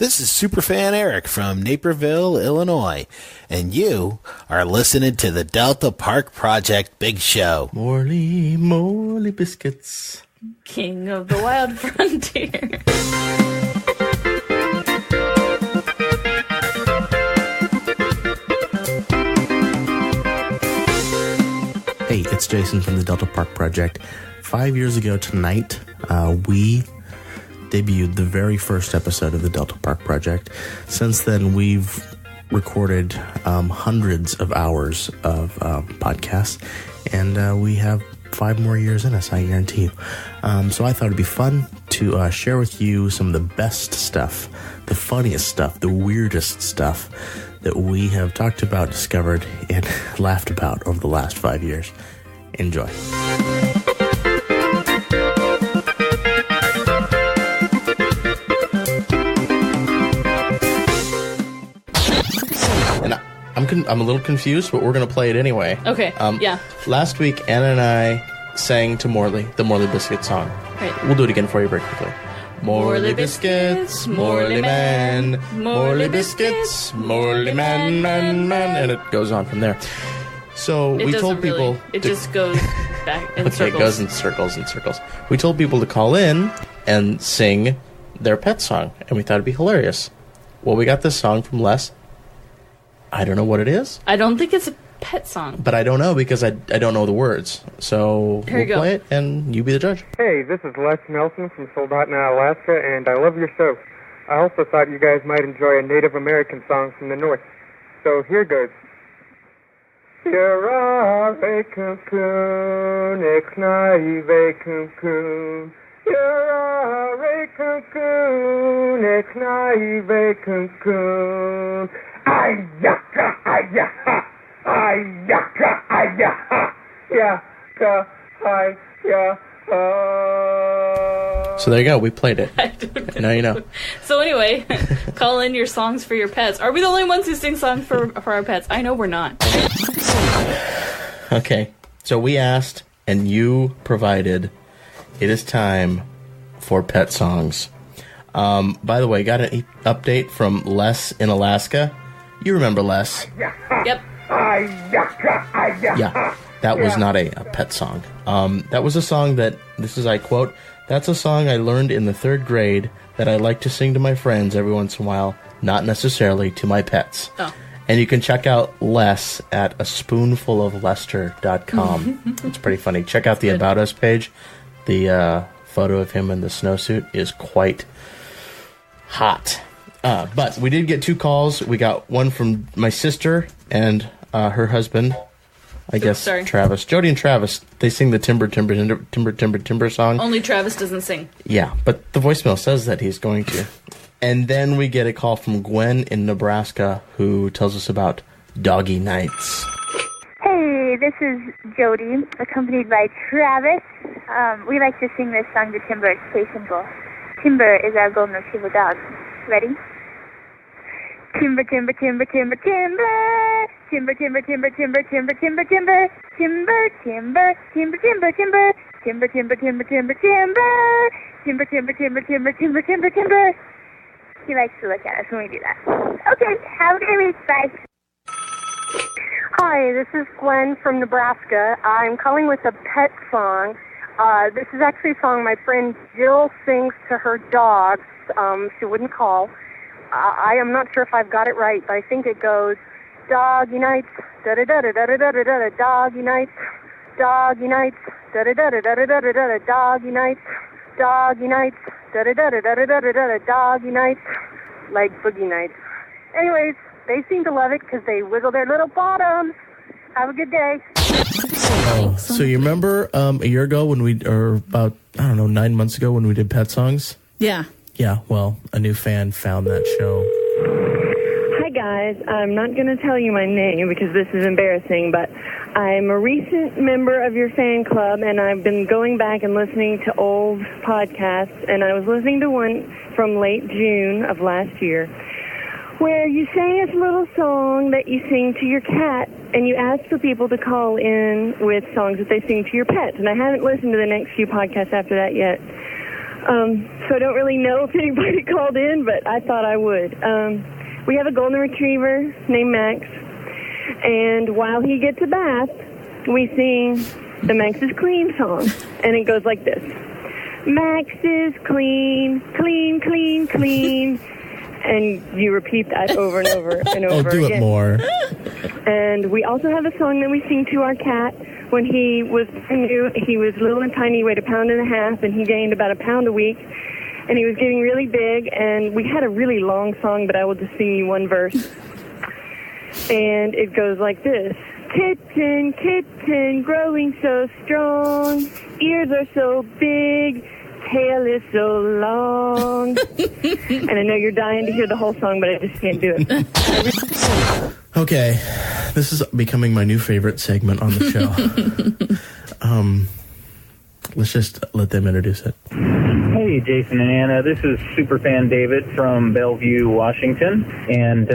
This is Superfan Eric from Naperville, Illinois, and you are listening to the Delta Park Project Big Show. Morley, Morley biscuits. King of the Wild Frontier. Hey, it's Jason from the Delta Park Project. 5 years ago tonight, we debuted the very first episode of the Delta Park Project. Since then, we've recorded hundreds of hours of podcasts, and we have 5 more years in us, I guarantee you. So I thought it'd be fun to share with you some of the best stuff, the funniest stuff, the weirdest stuff that we have talked about, discovered, and laughed about over the last 5 years. Enjoy. I'm a little confused, but we're going to play it anyway. Okay, yeah. Last week, Anna and I sang to Morley, the Morley Biscuit song. Right. We'll do it again for you very quickly. Morley Biscuits, Morley Man, Morley Biscuits, Morley Man, man, man, and it goes on from there. So we told people... Really. It just goes back in circles. Okay, it goes in circles and circles. We told people to call in and sing their pet song, and we thought it'd be hilarious. Well, we got this song from Les. I don't know what it is. I don't think it's a pet song. But I don't know because I don't know the words. So we'll play it and you be the judge. Hey, this is Les Nelson from Soldotna, Alaska, and I love your show. I also thought you guys might enjoy a Native American song from the north. So here goes. Yara cocoon, eknaive cocoon. Yara cocoon, eknaive cocoon. Ayaka, ayaha, ayaka, ayaha, yaka, ayaha. So there you go, we played it. I don't know. Now you know. So anyway, call in your songs for your pets. Are we the only ones who sing songs for our pets? I know we're not. Okay, so we asked, and you provided. It is time for pet songs. By the way, got an update from Les in Alaska. You remember Les? Yep. Yeah, that was not a pet song. That was a song that, this is, I quote, "That's a song I learned in the 3rd grade that I like to sing to my friends every once in a while, not necessarily to my pets." Oh. And you can check out Les at aspoonfuloflester.com. It's pretty funny. Check out the About Us page. The photo of him in the snowsuit is quite hot. But we did get 2 calls. We got one from my sister and her husband, I guess, Travis. Jody and Travis, they sing the Timber song. Only Travis doesn't sing. Yeah, but the voicemail says that he's going to. And then we get a call from Gwen in Nebraska who tells us about doggy nights. Hey, this is Jody, accompanied by Travis. We like to sing this song to Timber. It's pretty simple. Timber is our golden retriever dog. Ready? Timber, timber, timber, timber, timber. Timber, timber, timber, timber, timber, timber, timber. Timber, timber, timber, timber, timber. Timber, timber, timber, timber, timber. Timber, timber, timber, timber, timber, timber, timber. He likes to look at us when we do that. Okay, have a good week. Bye. Hi, this is Gwen from Nebraska. I'm calling with a pet song. This is actually a song my friend Jill sings to her dogs. She wouldn't call. I am not sure if I've got it right, but I think it goes, doggy nights, da-da-da-da-da-da-da-da-da, doggy nights, doggy nights, da-da-da-da-da-da-da-da, doggy nights, doggy nights, da-da-da-da-da-da-da-da, doggy nights, like boogie nights. Anyways, they seem to love it because they wiggle their little bottoms. Have a good day. Oh, so you remember a year ago or about, 9 months ago when we did pet songs? Yeah. Yeah, well, a new fan found that show. Hi, guys. I'm not going to tell you my name because this is embarrassing, but I'm a recent member of your fan club, and I've been going back and listening to old podcasts, and I was listening to one from late June of last year where you sang this little song that you sing to your cat, and you asked for people to call in with songs that they sing to your pets, and I haven't listened to the next few podcasts after that yet. So I don't really know if anybody called in, but I thought I would. We have a golden retriever named Max, and while he gets a bath, we sing the Max is Clean song, and it goes like this. Max is clean, clean, clean, clean. And you repeat that over and over and over do again. it more. And we also have a song that we sing to our cat. When he was new, he was little and tiny, weighed 1.5 pounds, and he gained about 1 pound a week. And he was getting really big, and we had a really long song, but I will just sing you one verse. And it goes like this. Kitten, kitten, growing so strong, ears are so big, tail is so long. And I know you're dying to hear the whole song, but I just can't do it. Okay, this is becoming my new favorite segment on the show. Let's just let them introduce it. Hey, Jason and Anna. This is Superfan David from Bellevue, Washington, and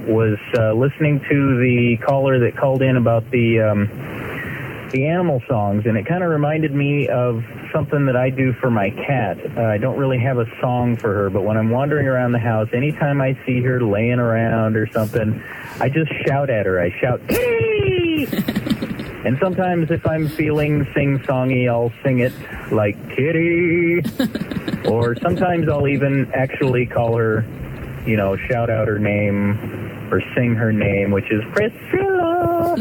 was listening to the caller that called in about the animal songs, and it kind of reminded me of something that I do for my cat. I don't really have a song for her, but when I'm wandering around the house, anytime I see her laying around or something, I just shout at her. I shout, "Kitty!" And sometimes if I'm feeling sing-songy, I'll sing it like, "Kitty!" Or sometimes I'll even actually call her, you know, shout out her name or sing her name, which is Priscilla.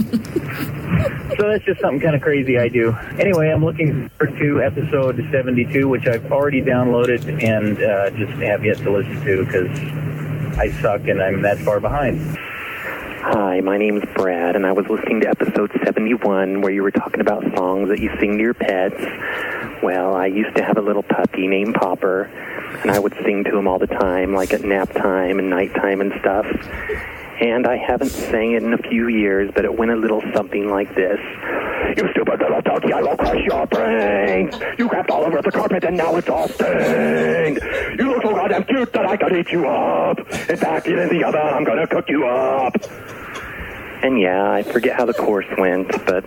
So that's just something kind of crazy I do. Anyway, I'm looking forward to episode 72, which I've already downloaded and just have yet to listen to because I suck and I'm that far behind. Hi, my name's Brad, and I was listening to episode 71 where you were talking about songs that you sing to your pets. Well, I used to have a little puppy named Popper, and I would sing to him all the time, like at nap time and nighttime and stuff. And I haven't sang it in a few years, but it went a little something like this. You stupid little doggy, I will crush your brains. You grabbed all over the carpet and now it's all stained. You look so goddamn cute that I could eat you up. In fact, get in the oven, I'm gonna cook you up. And yeah, I forget how the chorus went, but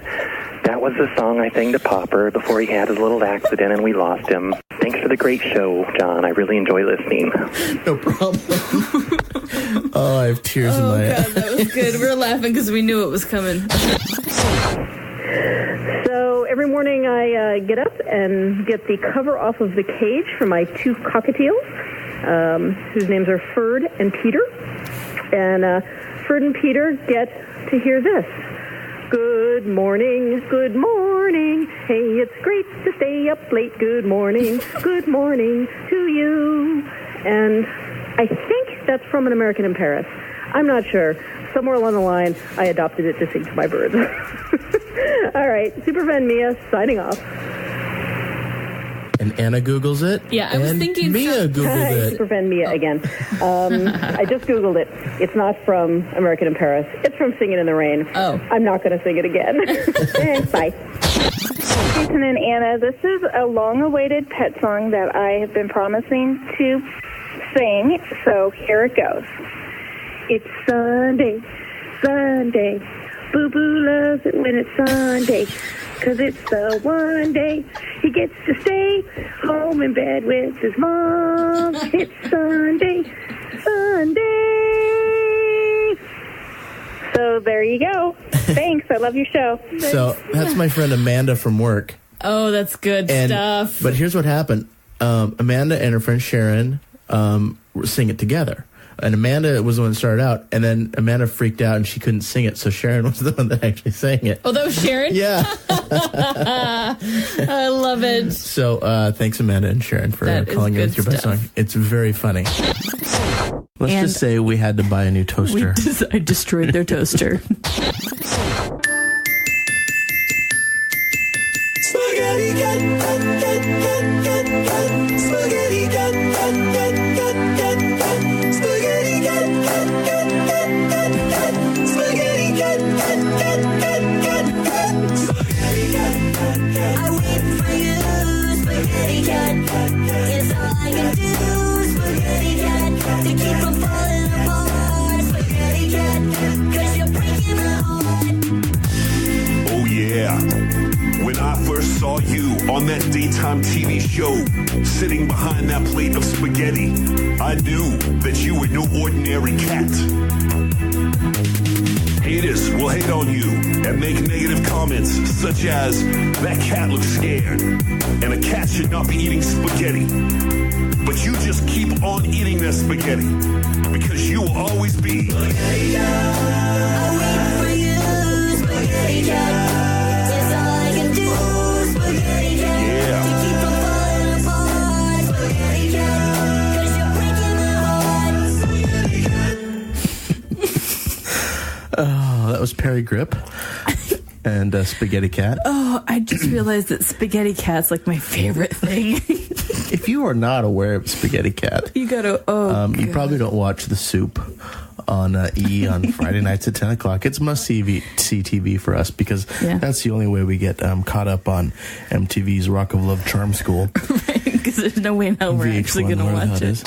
that was the song I sang to Popper before he had his little accident and we lost him. Thanks for the great show, John. I really enjoy listening. No problem. Oh, I have tears in my eyes. God, that was good. We were laughing because we knew it was coming. So every morning I get up and get the cover off of the cage for my 2 cockatiels, whose names are Ferd and Peter. And Ferd and Peter get to hear this. Good morning, hey, it's great to stay up late, good morning to you. And I think that's from An American in Paris. I'm not sure. Somewhere along the line, I adopted it to sing to my birds. All right, Superfan Mia signing off. And Anna Googles it. Yeah, I was thinking Mia Googled it. Superfan Mia again. I just Googled it. It's not from American in Paris. It's from Singing in the Rain. Oh. I'm not going to sing it again. Thanks, bye. Jason and Anna, this is a long-awaited pet song that I have been promising to sing, so here it goes. It's Sunday, Sunday. Boo-Boo loves it when it's Sunday, 'cause it's the one day he gets to stay home in bed with his mom. It's Sunday, Sunday. So there you go. Thanks. I love your show. So that's my friend Amanda from work. Oh, that's good stuff. But here's what happened. Amanda and her friend Sharon sing it together. And Amanda was the one that started out, and then Amanda freaked out and she couldn't sing it, so Sharon was the one that actually sang it. Oh, that was Sharon? Yeah. I love it. So thanks, Amanda and Sharon, for calling in with your best song. It's very funny. Let's just say we had to buy a new toaster. I destroyed their toaster. Spaghetti cat, spaghetti cat, spaghetti cat, spaghetti cat, spaghetti cat. I wait for you, spaghetti cat. It's all I can do, spaghetti cat, to keep from falling apart, spaghetti cat, 'cause you're breaking my heart. Oh yeah, when I I first saw you on that daytime TV show, sitting behind that plate of spaghetti, I knew that you were no ordinary cat. Haters will hate on you and make negative comments such as, that cat looks scared, and a cat should not be eating spaghetti. But you just keep on eating that spaghetti, because you will always be spaghetti cat. I wait for you, spaghetti cat. It's all I can do, spaghetti cat. Yeah. To keep from falling apart, spaghetti cat. 'Cause you're breaking my heart, spaghetti cat. Oh, that was Perry Grip and Spaghetti Cat. Oh, I just realized that Spaghetti Cat's like my favorite thing. If you are not aware of Spaghetti Cat, You gotta, you probably don't watch The Soup on E! On Friday nights at 10 o'clock. It's must-see TV for us, because that's the only way we get caught up on MTV's Rock of Love Charm School. Right, because there's no way in hell we're actually going to watch it.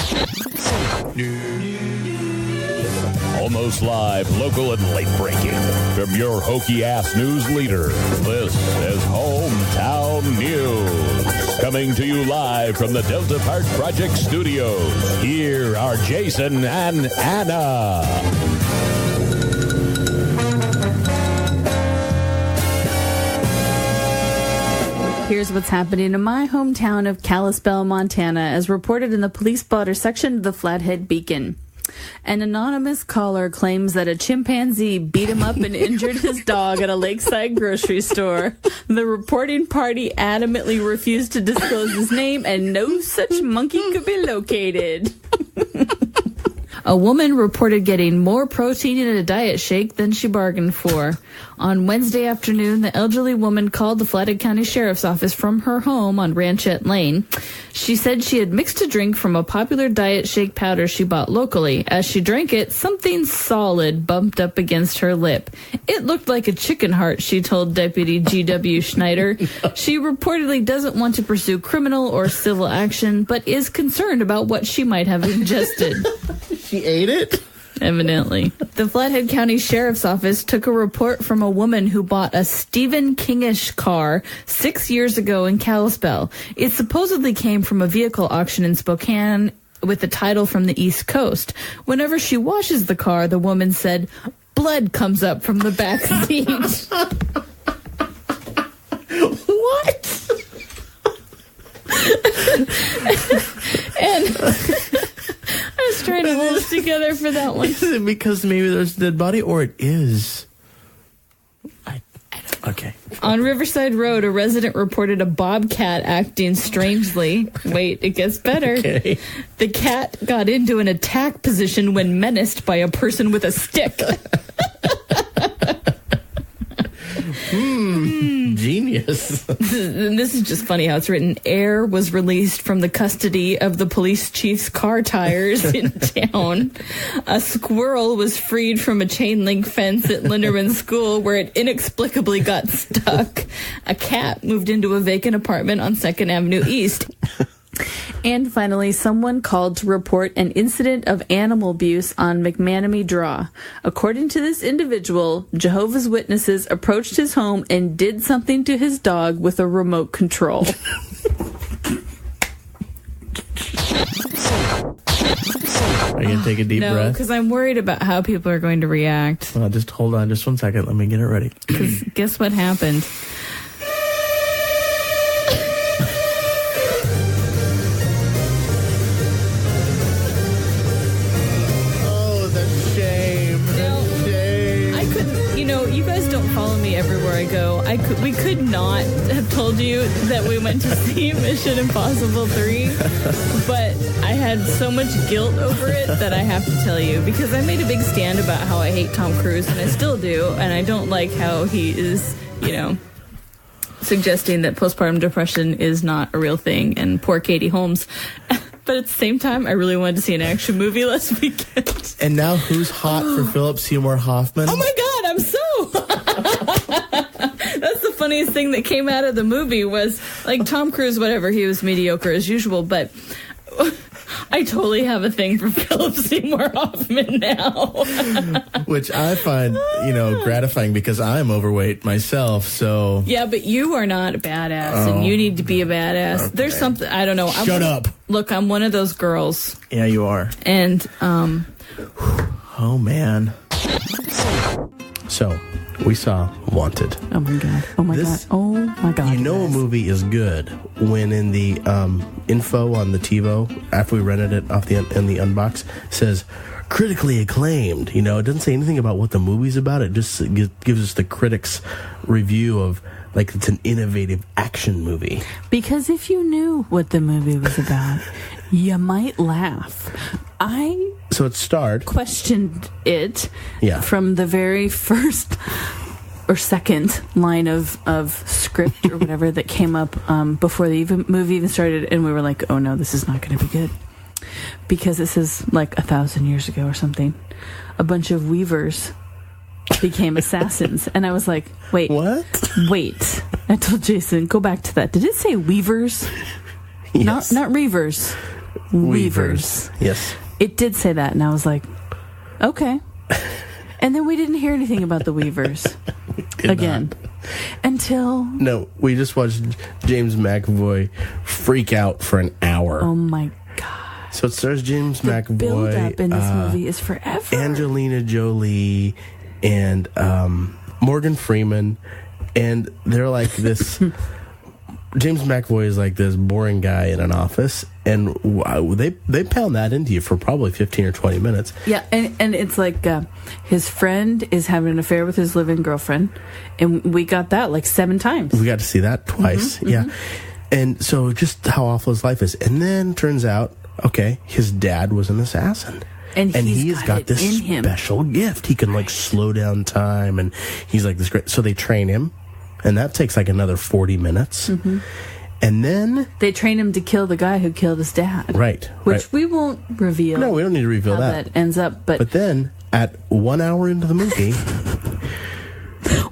Almost live, local, and late breaking. From your hokey-ass news leader, this is Hometown News. Coming to you live from the Delta Park Project Studios. Here are Jason and Anna. Here's what's happening in my hometown of Kalispell, Montana, as reported in the police blotter section of the Flathead Beacon. An anonymous caller claims that a chimpanzee beat him up and injured his dog at a lakeside grocery store. The reporting party adamantly refused to disclose his name, and no such monkey could be located. A woman reported getting more protein in a diet shake than she bargained for. On Wednesday afternoon, the elderly woman called the Flathead County Sheriff's Office from her home on Ranchette Lane. She said she had mixed a drink from a popular diet shake powder she bought locally. As she drank it, something solid bumped up against her lip. It looked like a chicken heart, she told Deputy G.W. Schneider. She reportedly doesn't want to pursue criminal or civil action, but is concerned about what she might have ingested. She ate it? Evidently. The Flathead County Sheriff's Office took a report from a woman who bought a Stephen Kingish car 6 years ago in Kalispell. It supposedly came from a vehicle auction in Spokane with a title from the East Coast. Whenever she washes the car, the woman said, blood comes up from the back seat. What? And I was trying to hold it together for that one. Is it because maybe there's a dead body, or it is? Okay. On Riverside Road, a resident reported a bobcat acting strangely. Wait, it gets better. Okay. The cat got into an attack position when menaced by a person with a stick. Genius. And this is just funny how it's written. Air was released from the custody of the police chief's car tires in town. A squirrel was freed from a chain link fence at Linderman School where it inexplicably got stuck. A cat moved into a vacant apartment on 2nd Avenue East. And finally, someone called to report an incident of animal abuse on McManamy Draw. According to this individual, Jehovah's Witnesses approached his home and did something to his dog with a remote control. Are you going to take a deep No, breath? because I'm worried about how people are going to react. Well, just hold on just 1 second. Let me get it ready. Because guess what happened? You guys don't follow me everywhere I go. We could not have told you that we went to see Mission Impossible 3, but I had so much guilt over it that I have to tell you, because I made a big stand about how I hate Tom Cruise, and I still do, and I don't like how he is, suggesting that postpartum depression is not a real thing, and poor Katie Holmes. But at the same time, I really wanted to see an action movie last weekend. And now who's hot for Philip Seymour Hoffman? Oh my God, I'm so... That's the funniest thing that came out of the movie was, like, Tom Cruise, whatever, he was mediocre as usual, but I totally have a thing for Philip Seymour Hoffman now. Which I find, gratifying because I'm overweight myself, so... Yeah, but you are not a badass, and you need to be a badass. Okay. There's something, I don't know. Shut up. Look, I'm one of those girls. Yeah, you are. And, oh, man. So, we saw Wanted. Oh, my God. Oh, my God. Oh, my God. You know a movie is good when in the info on the TiVo, after we rented it off in the unbox, says critically acclaimed. It doesn't say anything about what the movie's about. It just gives us the critics' review of, like, it's an innovative action movie. Because if you knew what the movie was about, you might laugh. So it starred... questioned it Yeah. from the very first or second line of script or whatever that came up before the movie even started, and we were like, oh no, this is not going to be good. Because this is like 1,000 years ago or something. A bunch of weavers became assassins. And I was like, wait. What? Wait. I told Jason, go back to that. Did it say weavers? Yes. Not reavers. Weavers. Yes. It did say that, and I was like, okay. And then we didn't hear anything about the weavers again. Until... No, we just watched James McAvoy freak out for an hour. Oh my God. So it stars James The McAvoy. build-up in this movie is forever. Angelina Jolie and Morgan Freeman, and they're like this... James McAvoy is like this boring guy in an office, and they pound that into you for probably 15 or 20 minutes. Yeah, and it's like his friend is having an affair with his living girlfriend, and we got that like 7 times. We got to see that twice, yeah. And so just how awful his life is. And then turns out, okay, his dad was an assassin. And he's got this in him. special gift. He can like slow down time, and he's like this great. So they train him, and that takes like another 40 minutes. And then they train him to kill the guy who killed his dad. Right. Which we won't reveal. No, we don't need to reveal how that. ends up. But then at 1 hour into the movie,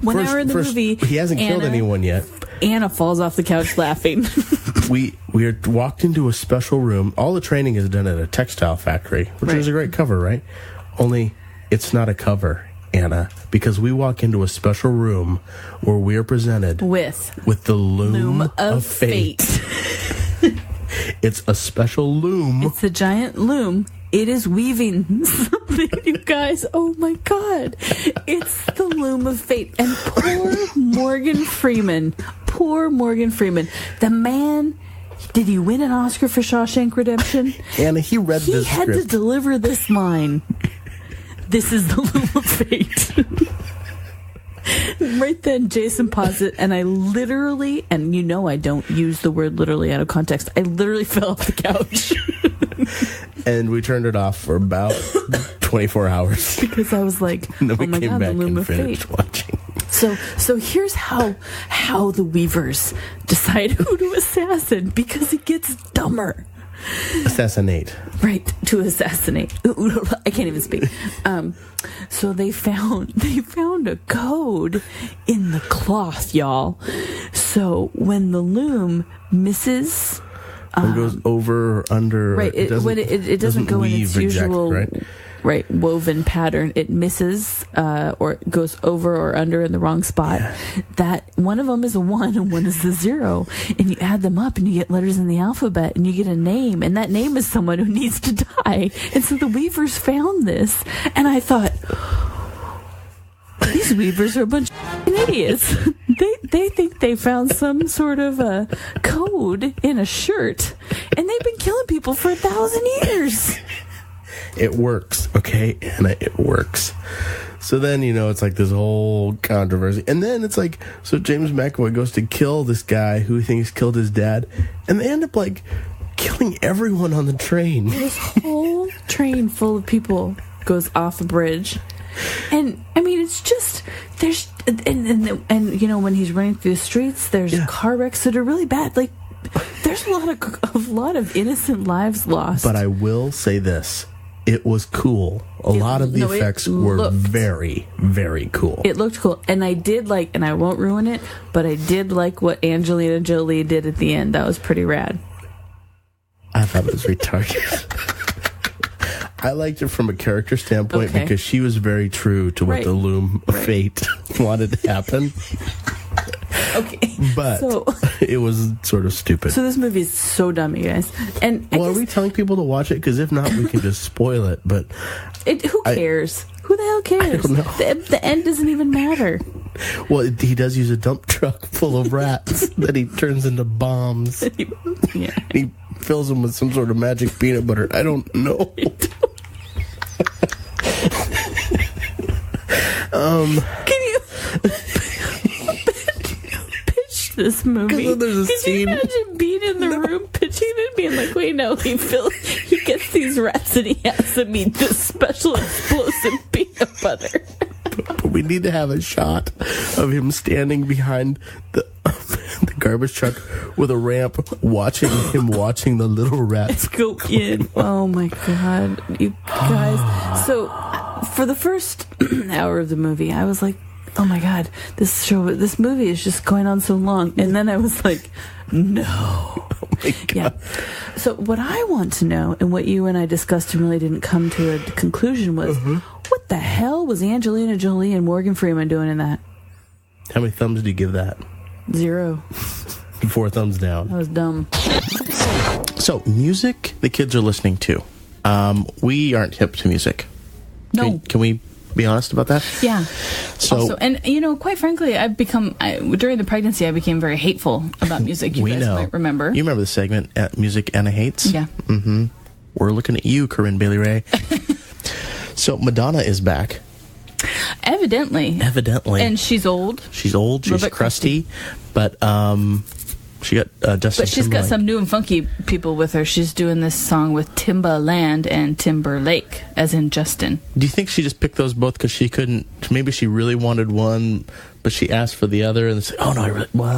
1 hour in the movie, he hasn't killed anyone yet. Anna falls off the couch laughing. We are walked into a special room. All the training is done at a textile factory, which is a great cover, right? Only it's not a cover, Anna, because we walk into a special room where we are presented with the Loom of Fate. It's a special loom. It's a giant loom. It is weaving something, you guys. Oh my God. It's the Loom of Fate. And poor Morgan Freeman. The man, did he win an Oscar for Shawshank Redemption? Anna, he read this He had to deliver this line. This is the Loom of Fate. Right then, Jason paused it, and I literally, and I don't use the word literally out of context, I literally fell off the couch. And we turned it off for about 24 hours. Because I was like, and then oh my God, the Loom of Fate. Watching. So here's how the Weavers decide who to assassin, because it gets dumber. Assassinate. Right, to assassinate. I can't even speak. So they found a code in the cloth, y'all. So when the loom misses, it goes over or under. Right, it doesn't go in its usual right woven pattern. It misses or goes over or under in the wrong spot. Yeah. That one of them is a 1 and one is a 0, and you add them up and you get letters in the alphabet and you get a name, and that name is someone who needs to die. And so the Weavers found this, and I thought, these Weavers are a bunch of idiots. They think they found some sort of a code in a shirt, and they've been killing people for 1,000 years. It works, okay, Anna, it works. So then, it's like this whole controversy. And then it's like, so James McAvoy goes to kill this guy who he thinks killed his dad. And they end up, like, killing everyone on the train. This whole train full of people goes off a bridge. And, I mean, it's just, there's, and when he's running through the streets, there's car wrecks that are really bad. Like, there's a lot of innocent lives lost. But I will say this. It was cool. A lot of the effects were very, very cool. It looked cool. And I did like, and I won't ruin it, but I did like what Angelina Jolie did at the end. That was pretty rad. I thought it was retarded. I liked it from a character standpoint because she was very true to what the Loom of Fate wanted to happen. Okay. But it was sort of stupid. So this movie is so dumb, you guys. And are we telling people to watch it? Because if not, we can just spoil it. But who cares? Who the hell cares? I don't know. The end doesn't even matter. Well, he does use a dump truck full of rats that he turns into bombs. Yeah. He fills them with some sort of magic peanut butter. I don't know. Can you pitch this movie? There's a Could you imagine being in the room pitching it, being like, wait, no, he gets these rats and he has them eat this special explosive peanut butter. But we need to have a shot of him standing behind the garbage truck with a ramp, watching the little rats go in. Oh my god, you guys! So for the first hour of the movie, I was like, "Oh my god, this movie is just going on so long." And then I was like, "No." Oh my god. Yeah. So what I want to know, and what you and I discussed and really didn't come to a conclusion was, what the hell was Angelina Jolie and Morgan Freeman doing in that? How many thumbs did you give that? 0. 4 thumbs down. That was dumb. So, music the kids are listening to. We aren't hip to music. No. Can we be honest about that? Yeah. So, also, and quite frankly, during the pregnancy, I became very hateful about music. You guys might remember. You remember the segment Music Anna Hates? Yeah. Mm-hmm. We're looking at you, Corinne Bailey Ray. So, Madonna is back. Evidently. And she's old. She's crusty. But she got Justin But she's got some new and funky people with her. She's doing this song with Timbaland and Timberlake, as in Justin. Do you think she just picked those both because she couldn't? Maybe she really wanted one, but she asked for the other, and it's like, oh no,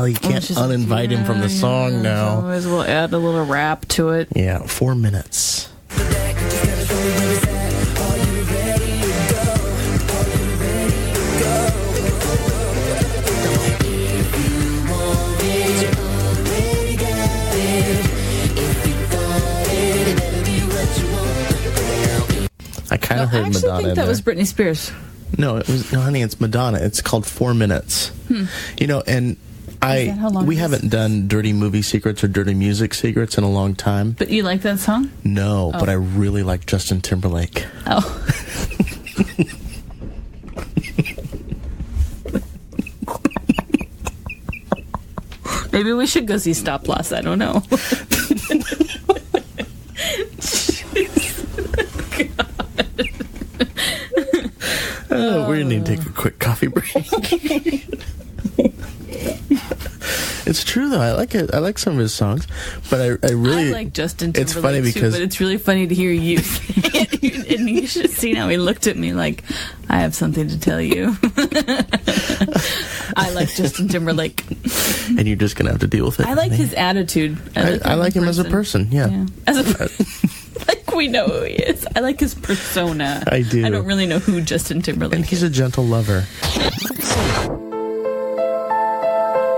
you can't uninvite him from the song now. Might as well add a little rap to it. Yeah, 4 minutes. I kind of heard Madonna. I think that was Britney Spears. No, honey, it's Madonna. It's called 4 Minutes. And we haven't done dirty movie secrets or dirty music secrets in a long time. But you like that song? No, but I really like Justin Timberlake. Oh. Maybe we should go see Stop Loss. I don't know. We're going to need to take a quick coffee break. It's true, though. I like it. I like some of his songs, but I really... I like Justin Timberlake, it's funny because, too, but it's really funny to hear you say it. And you should have seen how he looked at me like, I have something to tell you. I like Justin Timberlake. And you're just going to have to deal with it. I like his attitude. I like him as a person, yeah. As a person. We know who he is. I like his persona. I do. I don't really know who Justin Timberlake is. And he's a gentle lover.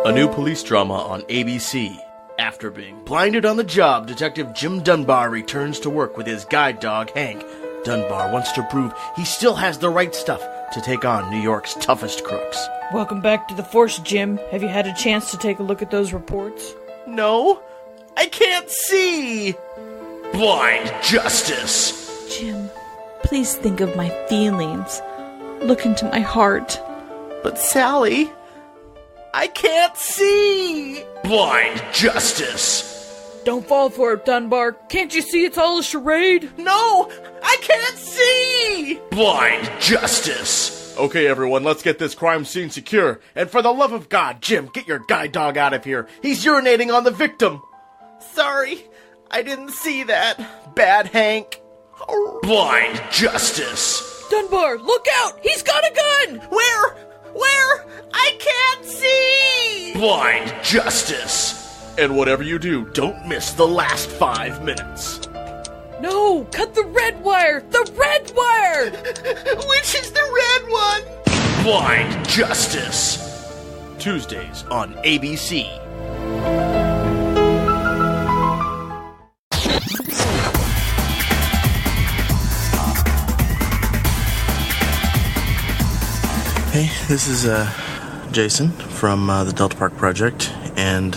A new police drama on ABC. After being blinded on the job, Detective Jim Dunbar returns to work with his guide dog, Hank. Dunbar wants to prove he still has the right stuff to take on New York's toughest crooks. Welcome back to the force, Jim. Have you had a chance to take a look at those reports? No, I can't see. Blind justice. Jim, please think of my feelings. Look into my heart. But Sally, I can't see. Blind justice. Don't fall for it, Dunbar. Can't you see it's all a charade? No, I can't see. Blind justice. Okay, everyone, let's get this crime scene secure. And for the love of God, Jim, get your guide dog out of here. He's urinating on the victim. Sorry. I didn't see that. Bad Hank. Blind justice. Dunbar, look out! He's got a gun! Where? I can't see! Blind justice. And whatever you do, don't miss the last 5 minutes. No! Cut the red wire! The red wire! Which is the red one? Blind justice. Tuesdays on ABC. Hey, this is Jason from the Delta Park Project, and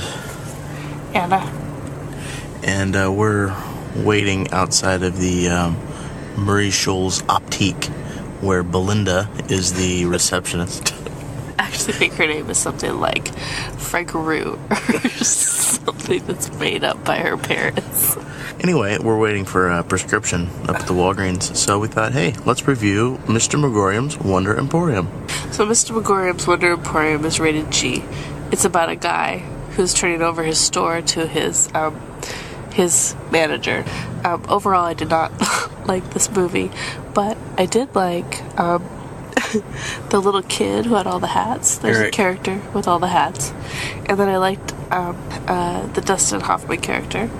Anna. And we're waiting outside of the Murray Scholl's Optique, where Belinda is the receptionist. I actually think her name is something like Frankaroo or something that's made up by her parents. Anyway, we're waiting for a prescription up at the Walgreens, so we thought, hey, let's review Mr. Megorium's Wonder Emporium. So Mr. Megorium's Wonder Emporium is rated G. It's about a guy who's turning over his store to his manager. Overall, I did not like this movie, but I did like the little kid who had all the hats. There's a character with all the hats. And then I liked the Dustin Hoffman character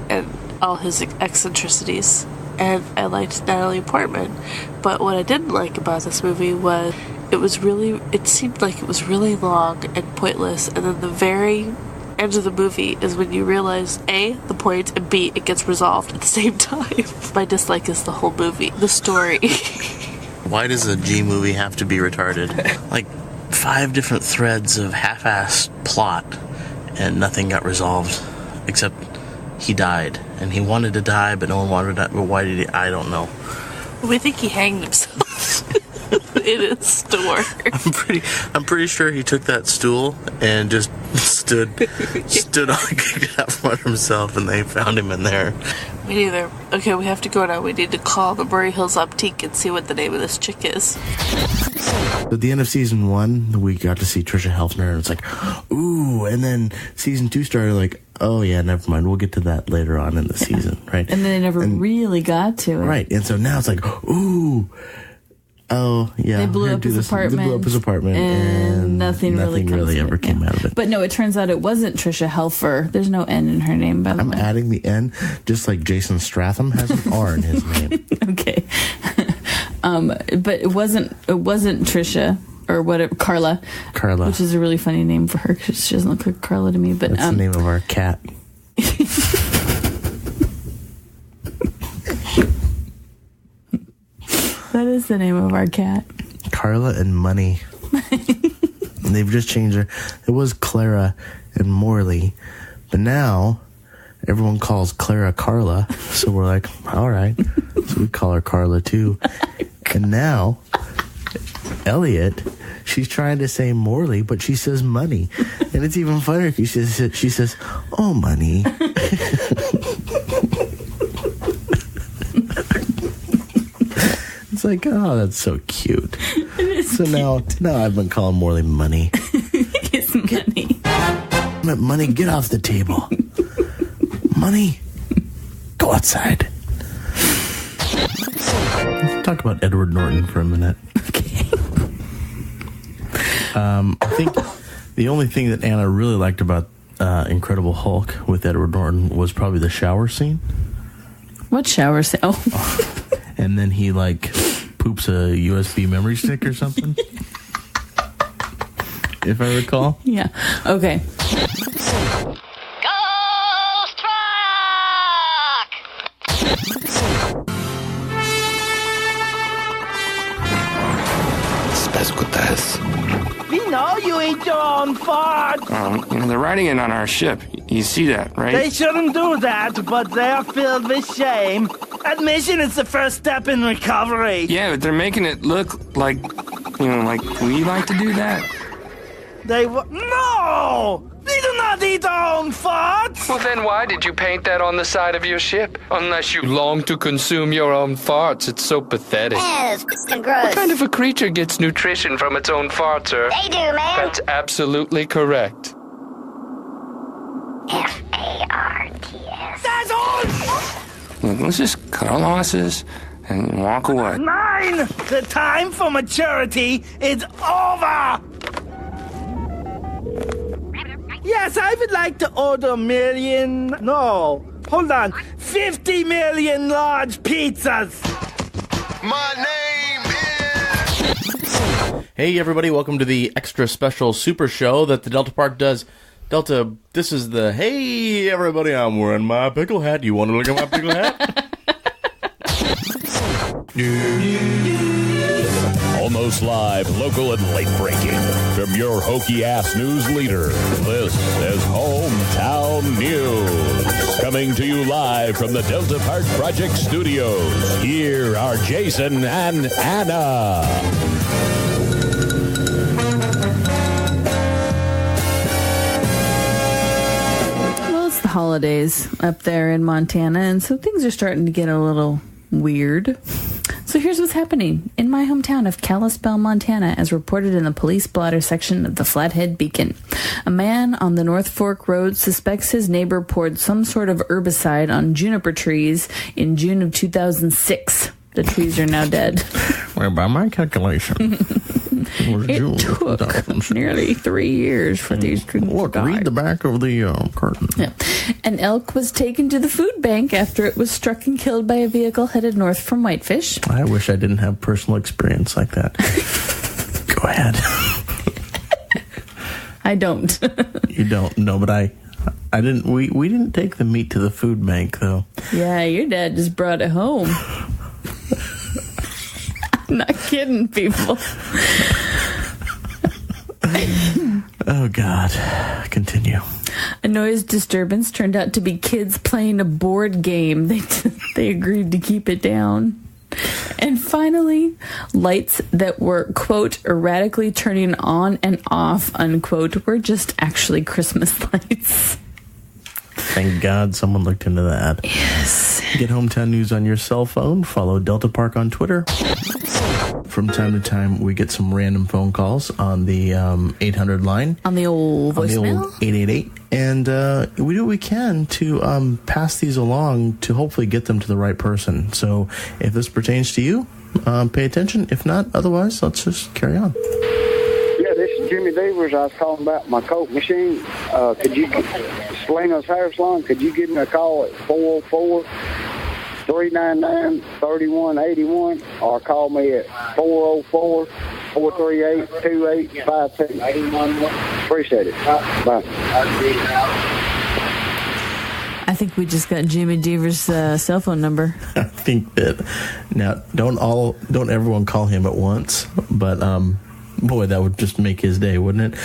and all his eccentricities. And I liked Natalie Portman. But what I didn't like about this movie was it seemed like it was really long and pointless. And then the very end of the movie is when you realize A, the point, and B, it gets resolved at the same time. My dislike is the whole movie, the story. Why does a G movie have to be retarded? Like 5 different threads of half-assed plot, and nothing got resolved, except he died, and he wanted to die, but no one wanted to die. But why did he? I don't know. We think he hanged himself in his store. I'm pretty sure he took that stool and just stood on it out front himself, and they found him in there. Me neither. Okay, we have to go now. We need to call the Murray Hills Optique and see what the name of this chick is. At the end of season 1, we got to see Tricia Helfner, and it's like, ooh, and then season 2 started like, oh yeah, never mind, we'll get to that later on in the season, right? And then they never really got to it. Right, and so now it's like, ooh, oh yeah. They blew up his apartment. They blew up his apartment, and nothing really ever came out of it. But no, it turns out it wasn't Tricia Helfer. There's no N in her name, by the way. I'm adding the N, just like Jason Stratham has an R in his name. Okay. But it wasn't Tricia or whatever, Carla, which is a really funny name for her because she doesn't look like Carla to me. But that's the name of our cat. That is the name of our cat. Carla and Money. And they've just changed her. It was Clara and Morley, but now everyone calls Clara Carla. So we're like, all right. So we call her Carla too. And now Elliot, she's trying to say Morley, but she says Money, and it's even funnier because she says, "Oh, Money." It's like, oh, that's so cute. So now I've been calling Morley Money. It's Money. Money, get off the table. Money, go outside. Let's talk about Edward Norton for a minute. Okay. I think the only thing that Anna really liked about Incredible Hulk with Edward Norton was probably the shower scene. What shower scene? Oh. And then he poops a USB memory stick or something. If I recall. Yeah. Okay. We know you ate your own fart. They're writing it on our ship. You see that, right? They shouldn't do that, but they're filled with shame. Admission is the first step in recovery. Yeah, but they're making it look like, like we like to do that. No! We do not eat our own farts! Well, then why did you paint that on the side of your ship? Unless you long to consume your own farts. It's so pathetic. Yeah, it's fucking gross. What kind of a creature gets nutrition from its own farts, sir? They do, man. That's absolutely correct. F-A-R-T-S. That's all! Look, let's just cut our losses and walk away. 9! The time for maturity is over! Yes, I would like to order 50 million large pizzas. My name is... Hey everybody, welcome to the extra special super show that the Delta Park does. Delta, this is the, hey everybody, I'm wearing my pickle hat. You want to look at my pickle hat? Almost live, local, and late breaking. From your hokey-ass news leader, this is Hometown News. Coming to you live from the Delta Park Project Studios. Here are Jason and Anna. Well, it's the holidays up there in Montana, and so things are starting to get a little weird. So here's what's happening in my hometown of Kalispell, Montana, as reported in the police blotter section of the Flathead Beacon. A man on the North Fork Road suspects his neighbor poured some sort of herbicide on juniper trees in June of 2006. The trees are now dead. Well, by my calculation, it took nearly 3 years for these trees to die. Read the back of the curtain. Yeah. An elk was taken to the food bank after it was struck and killed by a vehicle headed north from Whitefish. I wish I didn't have personal experience like that. Go ahead. I don't. You don't? No, but I didn't. We didn't take the meat to the food bank, though. Yeah, your dad just brought it home. I'm not kidding, people. Oh, God. Continue. A noise disturbance turned out to be kids playing a board game. They agreed to keep it down. And finally, lights that were, quote, erratically turning on and off, unquote, were just actually Christmas lights. Thank God someone looked into that. Yes. Get Hometown News on your cell phone. Follow Delta Park on Twitter. From time to time, we get some random phone calls on the 800 line. On the old voicemail? On the old 888. And we do what we can to pass these along to hopefully get them to the right person. So if this pertains to you, pay attention. If not, otherwise, let's just carry on. Yeah, this is Jimmy Devers. I was calling about my Coke machine. Could you, Selena's Hair Salon, could you give me a call at 404-399-3181 or call me at 404-438-2852. Appreciate it. Bye. I think we just got Jimmy Devers' cell phone number. I think that now don't everyone call him at once, but boy, that would just make his day, wouldn't it?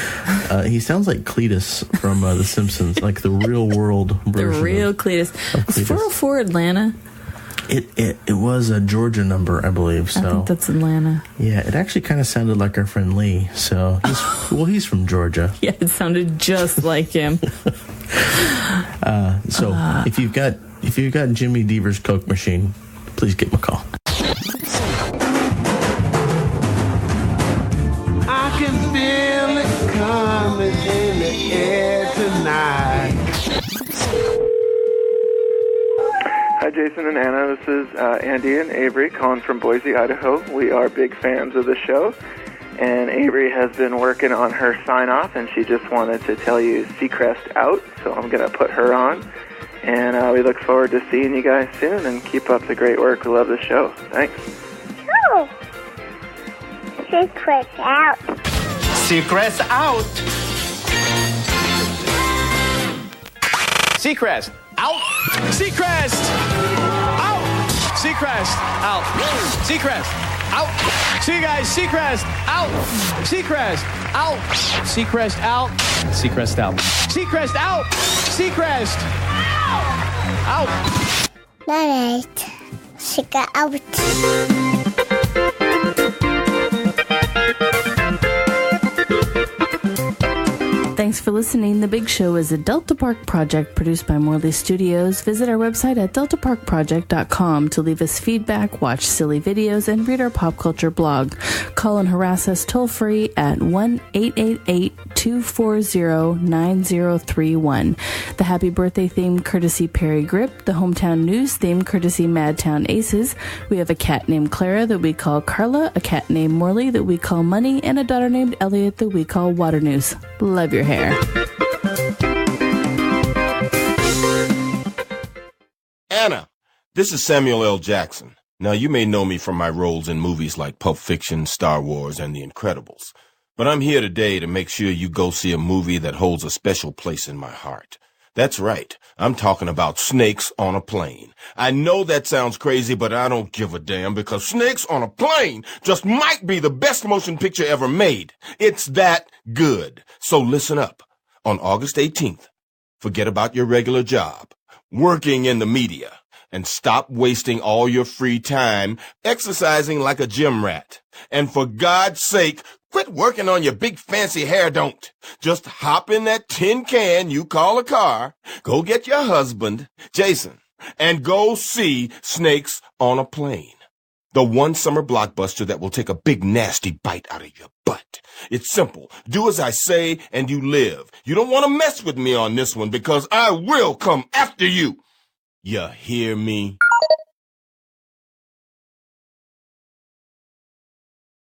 He sounds like Cletus from The Simpsons, like the real world version. The real Cletus. It's 404 Atlanta. It was a Georgia number, I believe. So I think that's Atlanta. Yeah, it actually kind of sounded like our friend Lee. So he's from Georgia. Yeah, it sounded just like him. If you've got Jimmy Devers' Coke machine, please give him a call. I can feel it coming in the air tonight. Hi, Jason and Anna. This is Andy and Avery calling from Boise, Idaho. We are big fans of the show, and Avery has been working on her sign-off, and she just wanted to tell you Seacrest out, so I'm going to put her on. And we look forward to seeing you guys soon, and keep up the great work. We love the show. Thanks. Oh. Seacrest out. Seacrest out. Seacrest out. Seacrest out. Seacrest out. Seacrest out. See you guys. Seacrest out. Seacrest out. Seacrest out. Seacrest out. Seacrest out. Seacrest out. All right. Seacrest out. Thanks for listening. The Big Show is a Delta Park project produced by Morley Studios. Visit our website at deltaparkproject.com to leave us feedback, watch silly videos, and read our pop culture blog. Call and harass us toll-free at 1-888-240-9031. The Happy Birthday theme courtesy Perry Grip. The Hometown News theme courtesy Madtown Aces. We have a cat named Clara that we call Carla, a cat named Morley that we call Money, and a daughter named Elliot that we call Water News. Love your hair. Anna, this is Samuel L. Jackson. Now, you may know me from my roles in movies like Pulp Fiction, Star Wars, and The Incredibles. But I'm here today to make sure you go see a movie that holds a special place in my heart. That's right. I'm talking about Snakes on a Plane. I know that sounds crazy, but I don't give a damn because Snakes on a Plane just might be the best motion picture ever made. It's that good. So listen up. On August 18th, forget about your regular job, working in the media, and stop wasting all your free time exercising like a gym rat. And for God's sake, quit working on your big fancy hair, don't. Just hop in that tin can you call a car, go get your husband, Jason, and go see Snakes on a Plane. The one summer blockbuster that will take a big nasty bite out of your butt. It's simple. Do as I say and you live. You don't want to mess with me on this one because I will come after you. You hear me?